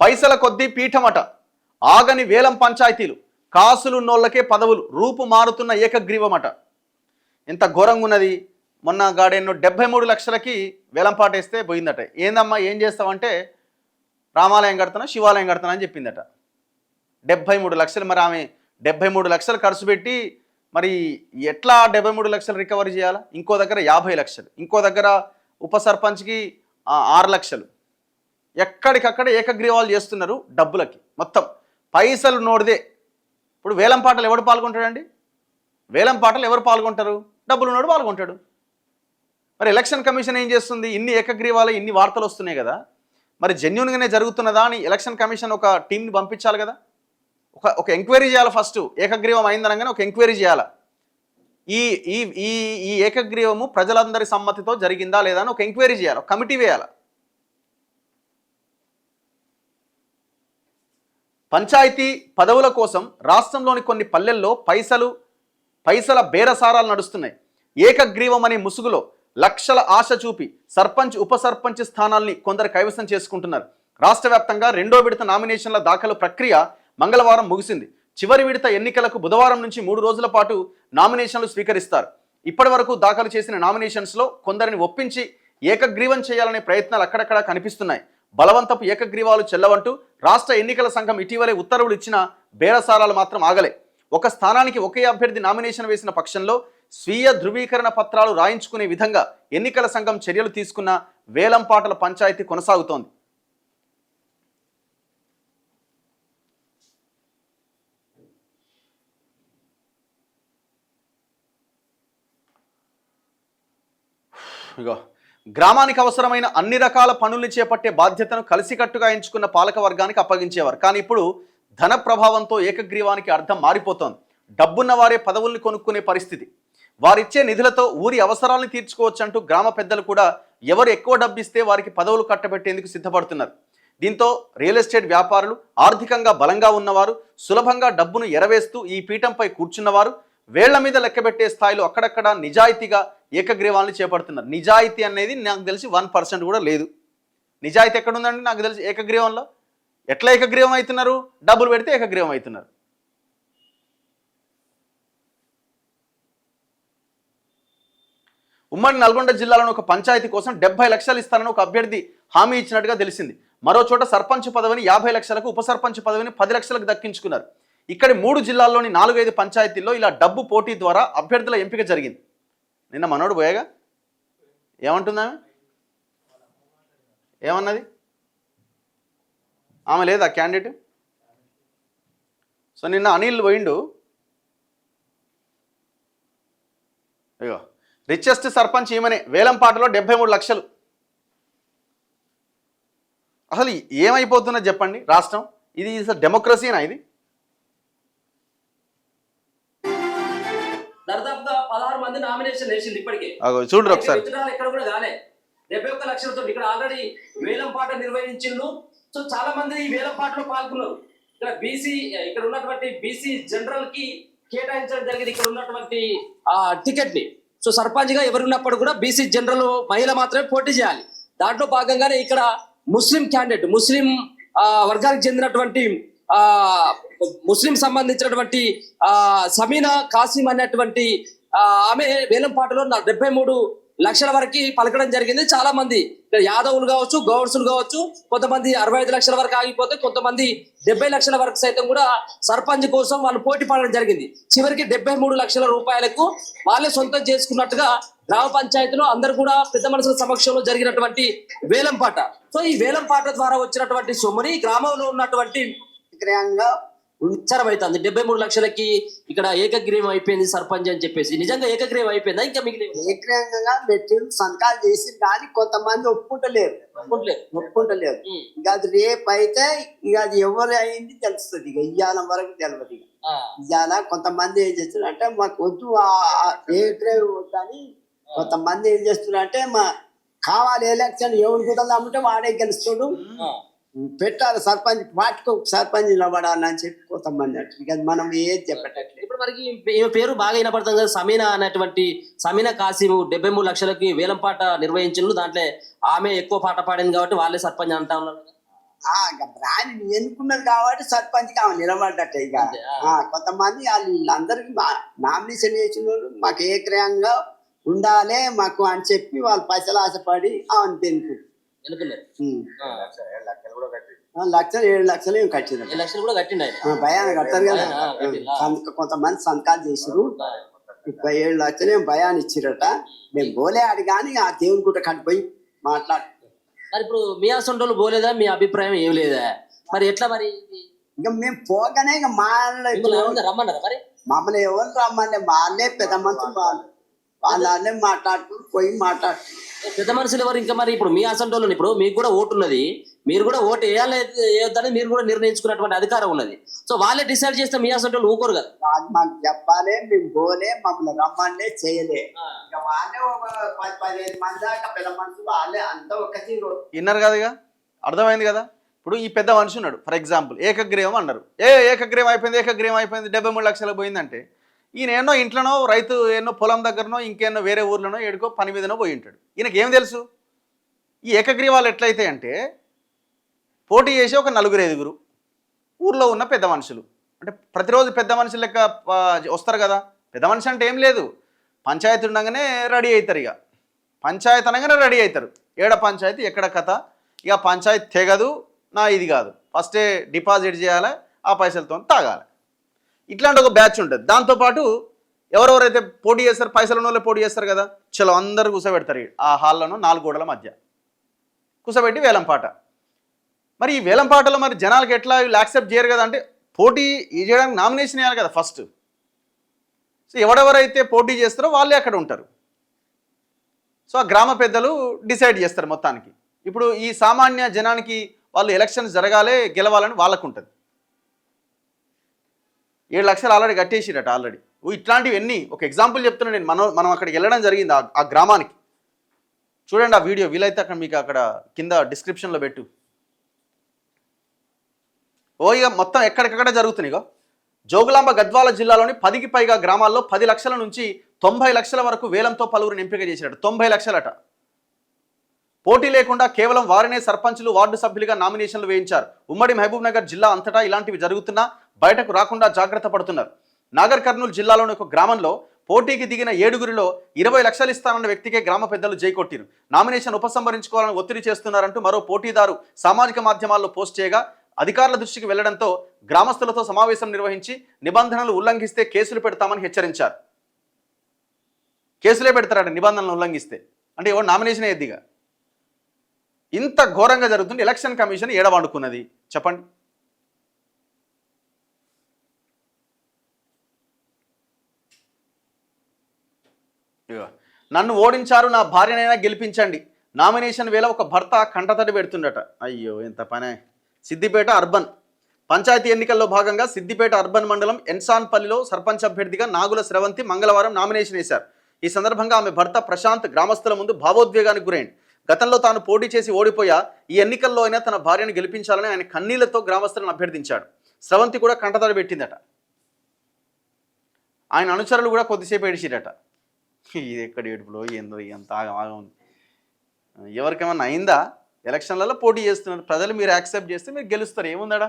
పైసల కొద్దీ పీఠమట, ఆగని వేలం పంచాయతీలు, కాసులున్నోళ్లకే పదవులు, రూపు మారుతున్న ఏకగ్రీవమట. ఎంత ఘోరంగా ఉన్నది. మొన్న గాడెన్నో 73 లక్షలకి వేలంపాట వేస్తే పోయిందట. ఏందమ్మా ఏం చేస్తావంటే రామాలయం కడతానా శివాలయం కడతానా అని చెప్పిందట. 73 లక్షలు. మరి ఆమె 73 లక్షలు ఖర్చు పెట్టి మరి ఎట్లా 73 లక్షలు రికవరీ చేయాలా? ఇంకో దగ్గర 50 లక్షలు, ఇంకో దగ్గర ఉప సర్పంచ్కి 6 లక్షలు. ఎక్కడికక్కడ ఏకగ్రీవాలు చేస్తున్నారు డబ్బులకి. మొత్తం పైసలు నోడిదే. ఇప్పుడు వేలం పాటలు ఎవడు పాల్గొంటాడండి? వేలం పాటలు ఎవరు పాల్గొంటారు? డబ్బులు ఉన్నోడు పాల్గొంటాడు. మరి ఎలక్షన్ కమిషన్ ఏం చేస్తుంది? ఇన్ని ఏకగ్రీవాలు ఇన్ని వార్తలు వస్తున్నాయి కదా, మరి జెన్యున్గానే జరుగుతున్నదా అని ఎలక్షన్ కమిషన్ ఒక టీంని పంపించాలి కదా. ఒక ఎంక్వైరీ చేయాలి. ఫస్ట్ ఏకగ్రీవం అయిందనగానే ఒక ఎంక్వైరీ చేయాలి. ఈ ఈ ఈ ఈ ఏకగ్రీవము ప్రజలందరి సమ్మతితో జరిగిందా లేదా అని ఒక ఎంక్వైరీ చేయాలి, ఒక కమిటీ వేయాలి. పంచాయతీ పదవుల కోసం రాష్ట్రంలోని కొన్ని పల్లెల్లో పైసల బేరసారాలు నడుస్తున్నాయి. ఏకగ్రీవం అనే ముసుగులో లక్షల ఆశ చూపి సర్పంచ్ ఉప సర్పంచ్ స్థానాల్ని కొందరు కైవసం చేసుకుంటున్నారు. రాష్ట్ర వ్యాప్తంగా 2వ విడత నామినేషన్ల దాఖలు ప్రక్రియ మంగళవారం ముగిసింది. చివరి విడత ఎన్నికలకు బుధవారం నుంచి 3 రోజుల పాటు నామినేషన్లు స్వీకరిస్తారు. ఇప్పటి వరకు దాఖలు చేసిన నామినేషన్స్లో కొందరిని ఒప్పించి ఏకగ్రీవం చేయాలనే ప్రయత్నాలు అక్కడక్కడ కనిపిస్తున్నాయి. బలవంతపు ఏకగ్రీవాలు చెల్లవంటూ రాష్ట్ర ఎన్నికల సంఘం ఇటీవలే ఉత్తర్వులు ఇచ్చిన బేరసారాలు మాత్రం ఆగలే. ఒక స్థానానికి ఒకే అభ్యర్థి నామినేషన్ వేసిన పక్షంలో స్వీయ ధృవీకరణ పత్రాలు రాయించుకునే విధంగా ఎన్నికల సంఘం చర్యలు తీసుకున్న వేలంపాటల పంచాయతీ కొనసాగుతోంది. ఇగో గ్రామానికి అవసరమైన అన్ని రకాల పనుల్ని చేపట్టే బాధ్యతను కలిసికట్టుగా ఎంచుకున్న పాలక వర్గానికి అప్పగించేవారు. కానీ ఇప్పుడు ధన ప్రభావంతో ఏకగ్రీవానికి అర్థం మారిపోతోంది. డబ్బున్న వారే పదవుల్ని కొనుక్కునే పరిస్థితి. వారిచ్చే నిధులతో ఊరి అవసరాలను తీర్చుకోవచ్చంటూ గ్రామ పెద్దలు కూడా ఎవరు ఎక్కువ డబ్బిస్తే వారికి పదవులు కట్టబెట్టేందుకు సిద్ధపడుతున్నారు. దీంతో రియల్ ఎస్టేట్ వ్యాపారులు, ఆర్థికంగా బలంగా ఉన్నవారు, సులభంగా డబ్బును ఎరవేస్తూ ఈ పీఠంపై కూర్చున్నవారు వేళ్ల మీద లెక్కబెట్టే స్థాయిలో అక్కడక్కడ నిజాయితీగా ఏకగ్రీవాలను చేపడుతున్నారు. నిజాయితీ అనేది నాకు తెలిసి 1% కూడా లేదు. నిజాయితీ ఎక్కడుందండి? నాకు తెలిసి ఏకగ్రీవంలో ఎట్లా ఏకగ్రీవం అవుతున్నారు? డబ్బులు పెడితే ఏకగ్రీవం అవుతున్నారు. ఉమ్మడి నల్గొండ జిల్లాలోని ఒక పంచాయతీ కోసం 70 లక్షలు ఇస్తానని ఒక అభ్యర్థి హామీ ఇచ్చినట్టుగా తెలిసింది. మరో చోట సర్పంచ్ పదవిని 50 లక్షలకు, ఉప సర్పంచ్ పదవిని 10 లక్షలకు దక్కించుకున్నారు. ఇక్కడ 3 జిల్లాల్లోని 4-5 పంచాయతీల్లో ఇలా డబ్బు పోటీ ద్వారా అభ్యర్థుల ఎంపిక జరిగింది. నిన్న మనోడు పోయాగా ఏమంటుందామె? ఏమన్నది ఆమె? లేదా క్యాండిడేట్? సో నిన్న అనిల్ పోయిండు. అయ్యో రిచెస్ట్ సర్పంచ్ ఈమెనే. వేలంపాటలో 73 లక్షలు. అసలు ఏమైపోతున్నది చెప్పండి రాష్ట్రం? ఇది డెమోక్రసీనా? ఇది దాదాపుగా 16 మంది నామినేషన్ వేసింది ఇప్పటికే. చూడరు ఒకసారి. ఇక్కడ కూడా కాలే 71 లక్షలతో ఇక్కడ ఆల్రెడీ వేలం పాట నిర్వహించిండ్రు. సో చాలా మంది ఈ వేలం పాటలో పాల్గొన్నారు. ఇక్కడ ఇక్కడ ఉన్నటువంటి బీసీ జనరల్ కి కేటాయించడం జరిగింది ఇక్కడ ఉన్నటువంటి టికెట్ ని. సో సర్పంచ్ గా ఎవరున్నప్పుడు కూడా బీసీ జనరల్ మహిళ మాత్రమే పోటీ చేయాలి. దాంట్లో భాగంగానే ఇక్కడ ముస్లిం క్యాండిడేట్, ముస్లిం వర్గానికి చెందినటువంటి ముస్లిం సంబంధించినటువంటి సమీనా కాసిం అనేటువంటి ఆమె వేలం పాటలో 73 లక్షల వరకు పలకడం జరిగింది. చాలా మంది యాదవులు కావచ్చు, గౌడ్సులు కావచ్చు, కొంతమంది 65 లక్షల వరకు ఆగిపోతే కొంతమంది 70 లక్షల వరకు సైతం కూడా సర్పంచ్ కోసం వాళ్ళు పోటీ పడడం జరిగింది. చివరికి 73 లక్షల రూపాయలకు వాళ్ళే సొంతం చేసుకున్నట్టుగా గ్రామ పంచాయతీలో అందరు కూడా పెద్ద మనుషుల సమక్షంలో జరిగినటువంటి వేలం పాట. సో ఈ వేలం పాట ద్వారా వచ్చినటువంటి సొమ్ముని గ్రామంలో ఉన్నటువంటి విచారమైతుంది. 73 లక్షలకి ఇక్కడ ఏకగ్రీవం అయిపోయింది సర్పంచ్ అని చెప్పేసి. నిజంగా ఏకగ్రీవం అయిపోయిందా? ఇంకా మిగిలిన ఏకగ్రీవంగా పెట్టిండు, సంతకాలు చేసి, కానీ కొంతమంది ఒప్పుకుంటలేరు. ఇక అది రేపు అయితే ఇక అది ఎవరు అయింది తెలుస్తుంది. ఇక ఇయ్యాల వరకు తెలియదు. ఇయ్యాల కొంతమంది ఏం చేస్తున్నారంటే మాకు వద్దు ఏకగ్రీవం కానీ, కొంతమంది ఏం చేస్తున్నారంటే మా కావాలి ఎలక్షన్ ఎవరు కుదరదు అమ్మంటే వాడే గెలుస్తాడు, పెట్టాలి సర్పంచ్, వాటికి సర్పంచ్ నిలబడాలని చెప్పి కొంతమంది అంటారు. మనం ఏది చెప్పేటట్లేదు. ఇప్పుడు మనకి ఈమె పేరు బాగా వినపడుతుంది కదా, సమీనా అనేటువంటి సమీనా కాసిం 73 లక్షలకి వేలం పాట నిర్వహించిండ్రు. దాంట్లో ఆమె ఎక్కువ పాట పాడింది కాబట్టి వాళ్ళే సర్పంచ్ అంటా ఉన్నారు. ఇక బ్రాండ్ ఎన్నుకున్నది కాబట్టి సర్పంచ్ ఆమె నిలబడ్డట్ట ఇక కొంతమంది వాళ్ళందరికీ నామినేషన్ చేసిన వాళ్ళు మాకు ఏక్రయంగా ఉండాలి మాకు అని చెప్పి వాళ్ళు పైసలు ఆశపడి ఆమెను ఎన్నుకున్నారు. 7 లక్షలు ఏమి కట్టింది 7 లక్షలు కూడా కట్టిండు ఆయన. భయాన్ని కట్టారు కదా కొంతమంది సంతకాలు చేసిరు 7 లక్షలు ఏం భయాన్ని ఇచ్చిరట. మేము పోలే ఆడి కానీ ఆ దేవుని గుట్ట కట్టిపోయి మాట్లాడు. మరి ఇప్పుడు మీ అసంటోళ్ళు పోలేదా? మీ అభిప్రాయం ఏం లేదా? మరి ఎట్లా మరి? ఇక మేము పోగానే ఇక రమ్మన్నారా మరి? మమ్మల్ని ఎవరు రమ్మంటే వాళ్ళే పెద్ద మనుషులు వాళ్ళే మాట్లాడుకుని పోయి పెద్ద మనుషులు ఎవరు? ఇంకా మరి ఇప్పుడు మీ అసంటోళ్ళు ఇప్పుడు మీకు కూడా ఓటు ఉన్నది, మీరు కూడా ఓటు వేయాలి వేయొద్దని మీరు కూడా నిర్ణయించుకున్నటువంటి అధికారం ఉన్నది. సో వాళ్ళే డిసైడ్ చేస్తే మీ అసంటోళ్ళు ఊకోరు కదా. మాకు చెప్పాలి, మేము పోలే, మమ్మల్ని రమ్మండే చేయలే. ఇక వాళ్ళే ఒక 10-15 మంది దాకా పెద్ద మనుషులు వాళ్ళే అంతా ఒక తీరు విన్నారు కదా. ఇక అర్థమైంది కదా. ఇప్పుడు ఈ పెద్ద మనిషి ఉన్నాడు, ఫర్ ఎగ్జాంపుల్ ఏకగ్రీవం అన్నారు. ఏకగ్రీవం అయిపోయింది 73 లక్షలు పోయిందంటే ఈయన ఎన్నో ఇంట్లోనో రైతు ఎన్నో పొలం దగ్గరనో ఇంకెన్నో వేరే ఊర్లోనో ఏడుకో పని మీదనో పోయి ఉంటాడు. ఈయనకి ఏం తెలుసు ఈ ఏకగ్రీవాలు ఎట్లయితే అంటే పోటీ చేసి ఒక 4-5 ఊర్లో ఉన్న పెద్ద మనుషులు అంటే ప్రతిరోజు పెద్ద మనుషులు లెక్క వస్తారు కదా. పెద్ద మనిషి అంటే ఏం లేదు, పంచాయతీ ఉండగానే రెడీ అవుతారు. ఇక పంచాయతీ అనగానే రెడీ అవుతారు. ఏడ పంచాయతీ ఎక్కడ కథ, ఇక పంచాయతీ తెగదు నా ఇది కాదు, ఫస్టే డిపాజిట్ చేయాలి, ఆ పైసలతో తాగాలి. ఇట్లాంటి ఒక బ్యాచ్ ఉంటుంది. దాంతోపాటు ఎవరెవరైతే పోటీ చేస్తారు పైసలు ఉన్న వాళ్ళే పోటీ చేస్తారు కదా. చలో అందరూ కూర్చోబెడతారు ఆ హాల్లోనూ 4 గోడల మధ్య కూర్చోబెట్టి వేలం పాట. మరి ఈ వేలం పాటలో మరి జనాలకి ఎట్లా వీళ్ళు యాక్సెప్ట్ చేయరు కదా. అంటే పోటీ చేయడానికి నామినేషన్ వేయాలి కదా ఫస్ట్. సో ఎవరెవరైతే పోటీ చేస్తారో వాళ్ళే అక్కడ ఉంటారు. సో ఆ గ్రామ పెద్దలు డిసైడ్ చేస్తారు మొత్తానికి. ఇప్పుడు ఈ సామాన్య జనానికి వాళ్ళు ఎలక్షన్స్ జరగాలి గెలవాలని వాళ్ళకు ఉంటుంది. 7 లక్షలు ఆల్రెడీ కట్టేసిరట ఆల్రెడీ. ఇట్లాంటివి ఎన్ని ఒక ఎగ్జాంపుల్ చెప్తున్నా నేను. మనం అక్కడికి వెళ్ళడం జరిగింది ఆ గ్రామానికి. చూడండి ఆ వీడియో, వీలైతే అక్కడ మీకు అక్కడ కింద డిస్క్రిప్షన్లో పెట్టు. ఇక మొత్తం ఎక్కడికక్కడ జరుగుతున్నాయి. జోగులాంబ గద్వాల జిల్లాలోని 10కి పైగా గ్రామాల్లో 10 లక్షల నుంచి 90 లక్షల వరకు వేలంతో పలువురిని ఎంపిక చేసినట్టు. 90 లక్షలట. పోటీ లేకుండా కేవలం వారినే సర్పంచులు వార్డు సభ్యులుగా నామినేషన్లు వేయించారు. ఉమ్మడి మహబూబ్ నగర్ జిల్లా అంతటా ఇలాంటివి జరుగుతున్నా బయటకు రాకుండా జాగ్రత్త పడుతున్నారు. నాగర్ కర్నూలు జిల్లాలోని ఒక గ్రామంలో పోటీకి దిగిన 7గురిలో 20 లక్షలు ఇస్తానన్న వ్యక్తికే గ్రామ పెద్దలు జైకొట్టిరు. నామినేషన్ ఉపసంహరించుకోవాలని ఒత్తిడి చేస్తున్నారంటూ మరో పోటీదారు సామాజిక మాధ్యమాల్లో పోస్ట్ చేయగా అధికారుల దృష్టికి వెళ్లడంతో గ్రామస్తులతో సమావేశం నిర్వహించి నిబంధనలు ఉల్లంఘిస్తే కేసులు పెడతామని హెచ్చరించారు. కేసులే పెడతారట నిబంధనలు ఉల్లంఘిస్తే. అంటే ఎవరు నామినేషన్ అయ్యేదిగా. ఇంత ఘోరంగా జరుగుతుంది. ఎలక్షన్ కమిషన్ ఏడవండుకున్నది చెప్పండి. నన్ను ఓడించారు, నా భార్యనైనా గెలిపించండి. నామినేషన్ వేళ ఒక భర్త కంటతడి పెడుతుండట. అయ్యో ఎంత పనే. సిద్దిపేట అర్బన్ పంచాయతీ ఎన్నికల్లో భాగంగా సిద్దిపేట అర్బన్ మండలం ఎన్సాన్పల్లిలో సర్పంచ్ అభ్యర్థిగా నాగుల శ్రవంతి మంగళవారం నామినేషన్ వేశారు. ఈ సందర్భంగా ఆమె భర్త ప్రశాంత్ గ్రామస్తుల ముందు భావోద్వేగానికి గురైంది. గతంలో తాను పోటీ చేసి ఓడిపోయా, ఈ ఎన్నికల్లో అయినా తన భార్యను గెలిపించాలని ఆయన కన్నీళ్లతో గ్రామస్తులను అభ్యర్థించాడు. స్రవంతి కూడా కంటతడి పెట్టిందట. ఆయన అనుచరులు కూడా కొద్దిసేపు ఏడిచిరట. ఇది ఎక్కడ ఏడుపులో ఏందో ఎంత ఆగం ఉంది. ఎవరికేమన్నా అయిందా? ఎలక్షన్లలో పోటీ చేస్తున్నారు ప్రజలు, మీరు యాక్సెప్ట్ చేస్తే మీరు గెలుస్తారు. ఏముందడా?